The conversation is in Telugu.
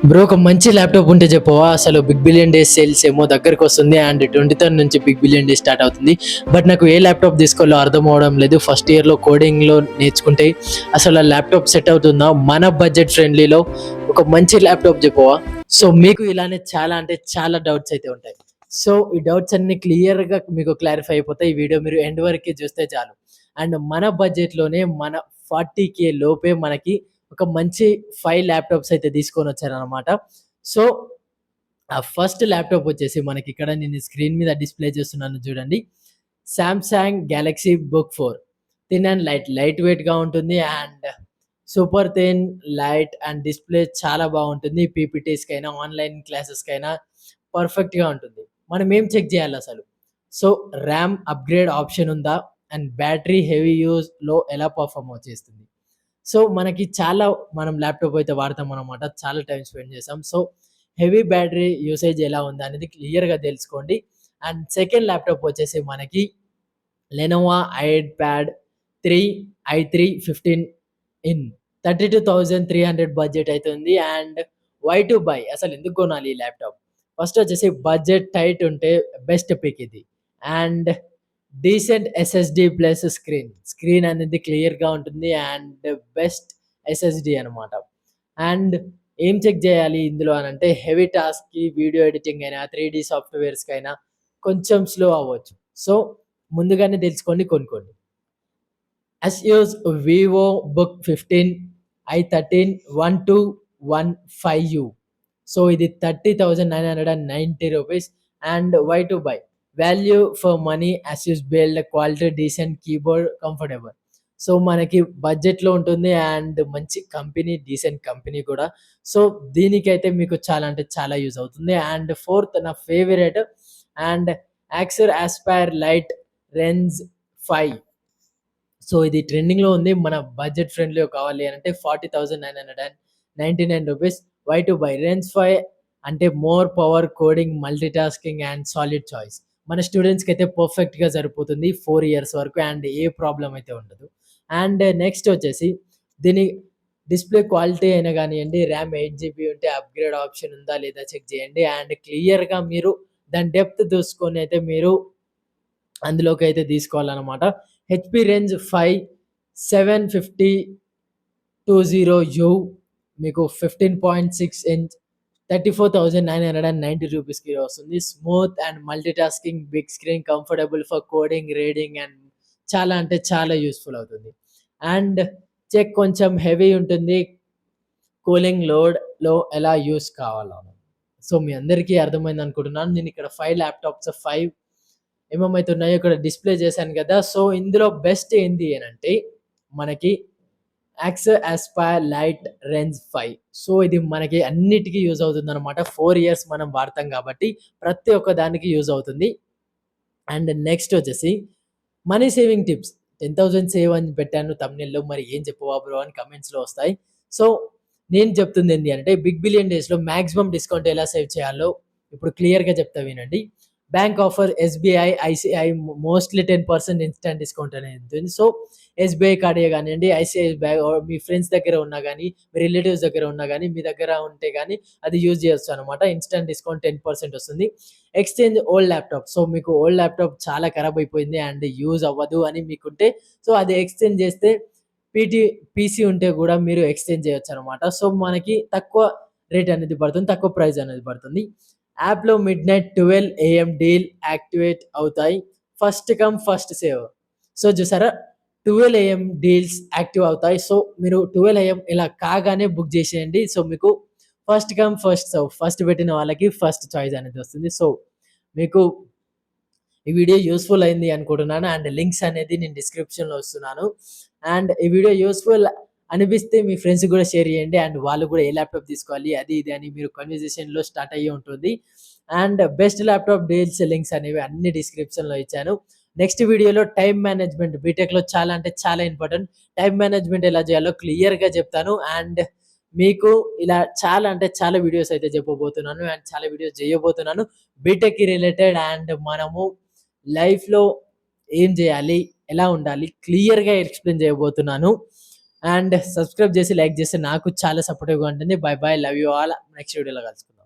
బ్రో ఒక మంచి ల్యాప్టాప్ ఉంటే చెప్పవా? అసలు బిగ్ బిలియన్ డేస్ సేల్స్ ఏమో దగ్గరకు వస్తుంది అండ్ 23rd నుంచి బిగ్ బిలియన్ డే స్టార్ట్ అవుతుంది. బట్ నాకు ఏ ల్యాప్టాప్ తీసుకోవాలో అర్థం అవడం లేదు. ఫస్ట్ ఇయర్లో కోడింగ్లో నేర్చుకుంటే అసలు ఆ ల్యాప్టాప్ సెట్ అవుతుందా? మన బడ్జెట్ ఫ్రెండ్లీలో ఒక మంచి ల్యాప్టాప్ చెప్పవా? సో మీకు ఇలానే చాలా అంటే చాలా డౌట్స్ అయితే ఉంటాయి. సో ఈ డౌట్స్ అన్ని క్లియర్గా మీకు క్లారిఫై అయిపోతాయి. ఈ వీడియో మీరు ఎండ్ వరకు చూస్తే చాలు. అండ్ మన బడ్జెట్లోనే మన 40K లోపే మనకి ఒక మంచి 5 ల్యాప్టాప్స్ అయితే తీసుకొని వచ్చారనమాట. సో ఆ ఫస్ట్ ల్యాప్టాప్ వచ్చేసి మనకి ఇక్కడ నేను స్క్రీన్ మీద డిస్ప్లే చేస్తున్నాను చూడండి. Samsung Galaxy Book 4 thin and light వెయిట్గా ఉంటుంది and super thin light and display చాలా బాగుంటుంది. పీపీటీస్కైనా ఆన్లైన్ క్లాసెస్కైనా పర్ఫెక్ట్గా ఉంటుంది. మనం ఏం చెక్ చేయాలి అసలు? సో ర్యామ్ అప్గ్రేడ్ ఆప్షన్ ఉందా అండ్ బ్యాటరీ హెవీ యూజ్లో ఎలా పర్ఫామ్ చేస్తుంది. సో మనకి చాలా మనం ల్యాప్టాప్ అయితే వాడతాం అనమాట. చాలా టైం స్పెండ్ చేసాం. సో హెవీ బ్యాటరీ యూసేజ్ ఎలా ఉందా అనేది క్లియర్గా తెలుసుకోండి. అండ్ సెకండ్ ల్యాప్టాప్ వచ్చేసి మనకి Lenovo iPad 3 i3 15 in 32,300 budget అయితే ఉంది. అండ్ వై టు బై, అసలు ఎందుకు కొనాలి ఈ ల్యాప్టాప్? ఫస్ట్ వచ్చేసి బడ్జెట్ టైట్ ఉంటే బెస్ట్ పిక్ ఇది. And decent SSD plus screen అనేది క్లియర్గా ఉంటుంది అండ్ బెస్ట్ ఎస్ఎస్డి అనమాట. అండ్ ఏం చెక్ చేయాలి ఇందులో అని అంటే హెవీ టాస్క్కి వీడియో ఎడిటింగ్ అయినా 3D సాఫ్ట్వేర్స్కి అయినా కొంచెం స్లో అవ్వచ్చు. సో ముందుగానే తెలుసుకొని కొనుక్కోండి. Asus Vivo Book 15 i13 1215U. So ఇది 30,990 rupees. And why to buy, value for money, Asus build quality, decent keyboard, comfortable. So మనకి బడ్జెట్లో ఉంటుంది అండ్ మంచి కంపెనీ, డీసెంట్ కంపెనీ కూడా. సో దీనికైతే మీకు చాలా అంటే చాలా యూజ్ అవుతుంది. అండ్ ఫోర్త్ నా favourite and acer aspire lite రెన్స్ 5. సో ఇది ట్రెండింగ్‌లో ఉంది. మన బడ్జెట్ ఫ్రెండ్లీ‌లో కావాలి అనంటే 40,999 rupees. Why to buy, range 5 అంటే more power, coding, multitasking and solid choice. మన స్టూడెంట్స్‌కి అయితే పర్ఫెక్ట్‌గా సరిపోతుంది 4 ఇయర్స్ వరకు అండ్ ఏ ప్రాబ్లమ్ అయితే ఉండదు. అండ్ నెక్స్ట్ వచ్చేసి దీని డిస్‌ప్లే క్వాలిటీ అయినా గానియండి, ర్యామ్ 8 జీబీ ఉంటే అప్‌గ్రేడ్ ఆప్షన్ ఉందా లేదా చెక్ చేయండి. అండ్ క్లియర్‌గా మీరు దాని డెప్త్ చూసుకొని అయితే మీరు అందులోకైతే తీసుకోవాలనమాట. హెచ్‌పి రేంజ్ 5 75020U మీకు 15.6 ఇంచ్ 34,990 రూపీస్‌కి వస్తుంది. Smooth and multitasking, big screen, comfortable for coding, reading and చాలా అంటే చాలా యూజ్‌ఫుల్ అవుతుంది. అండ్ చెక్ కొంచెం హెవీ ఉంటుంది. కూలింగ్ లోడ్‌లో ఎలా యూజ్ కావాలో. సో మీ అందరికీ అర్థమైంది అనుకుంటున్నాను. నేను ఇక్కడ 5 ల్యాప్‌టాప్స్ 5 ఏమేమైతే ఉన్నాయో ఇక్కడ డిస్‌ప్లే చేశాను కదా! సో ఇందులో బెస్ట్ ఏంది అనంటే మనకి యాక్సర్ ఆస్పైర్ లైట్ రెన్స్ 5. సో ఇది మనకి అన్నిటికి యూజ్ అవుతుందనమాట. 4 ఇయర్స్ మనం వాడతాం కాబట్టి ప్రతి ఒక్క దానికి యూజ్ అవుతుంది. అండ్ నెక్స్ట్ వచ్చేసి మనీ సేవింగ్ టిప్స్. 10,000 సేవ్ అని పెట్టాను థంబ్‌నెయిల్‌లో. మరి ఏం చెప్పవా బ్రో అని కామెంట్స్‌లో వస్తాయి. సో నేను చెప్తుంది ఏంది అంటే బిగ్ బిలియన్ డేస్‌లో మాక్సిమం డిస్కౌంట్ ఎలా సేవ్ చేయాలో ఇప్పుడు క్లియర్‌గా చెప్తా వినండి. Bank offer SBI, ICI mostly 10% instant discount అనేది ఉంటుంది. సో ఎస్‌బీఐ కార్డే గానియండి, ఐసీఐ బ్యాంక్ మీ ఫ్రెండ్స్ దగ్గర ఉన్నా గానీ, మీ రిలేటివ్స్ దగ్గర ఉన్నా గానీ, మీ దగ్గర ఉంటే గానీ అది యూజ్ చేయొచ్చు అనమాట. ఇన్‌స్టాంట్ డిస్కౌంట్ 10% వస్తుంది. Exchange old laptop. సో మీకు ఓల్డ్ ల్యాప్‌టాప్ చాలా ఖరాబ్ అయిపోయింది అండ్ యూజ్ అవ్వదు అని మీకుంటే సో అది ఎక్స్చేంజ్ చేస్తే పీసీ ఉంటే గూడా మీరు ఎక్స్చేంజ్ చేయొచ్చనమాట. సో మనకి తక్కువ రేట్ అనేది పడుతుంది. తక్కువ ప్రైస్ అనేది పడుతుంది. యాప్‌లో మిడ్‌నైట్ 12 AM డీల్ యాక్టివేట్ అవుతాయి. First come first save. So చూసారా 12 AM డీల్స్ యాక్టివ్ అవుతాయి. సో మీరు 12 AM ఇలా కాగానే బుక్ చేసేయండి. సో మీకు first come first serve. First పెట్టిన వాళ్ళకి ఫస్ట్ చాయిస్ అనేది వస్తుంది. సో మీకు ఈ వీడియో యూస్‌ఫుల్ అయింది అనుకుంటున్నాను. అండ్ లింక్స్ అనేది నేను డిస్క్రిప్షన్‌లో ఇస్తున్నాను. అండ్ ఈ వీడియో యూస్‌ఫుల్ అనిపిస్తే మీ ఫ్రెండ్స్‌కి గూడా షేర్ చేయండి. అండ్ వాళ్ళు గూడా ఏ ల్యాప్‌టాప్ తీసుకోవాలి అది ఇది అని మీరు కన్వర్జేషన్‌లో స్టార్ట్ అయ్యి ఉంటుంది. And best laptop deals links అనేవి అన్ని డిస్క్రిప్షన్‌లో ఇచ్చాను. నెక్స్ట్ వీడియోలో టైమ్ మేనేజ్‌మెంట్ బీటెక్‌లో చాలా అంటే చాలా ఇంపార్టెంట్. టైమ్ మేనేజ్‌మెంట్ ఎలా చేయాలో క్లియర్‌గా చెప్తాను. అండ్ మీకు ఇలా చాలా అంటే చాలా వీడియోస్ అయితే చెప్పబోతున్నాను. అండ్ చాలా వీడియోస్ చేయబోతున్నాను. బీటెక్‌కి రిలేటెడ్ అండ్ మనము లైఫ్‌లో ఏం జేయాలి? ఎలా ఉండాలి? క్లియర్‌గా ఎక్స్‌ప్లెయిన్ చేయబోతున్నాను. అండ్ సబ్స్క్రైబ్ చేసి, లైక్ చేస్తే నాకు చాలా సపోర్టివ్‌గా ఉంటుంది. By by. Love you all. Next వీడియోలో కలుసుకుందాం.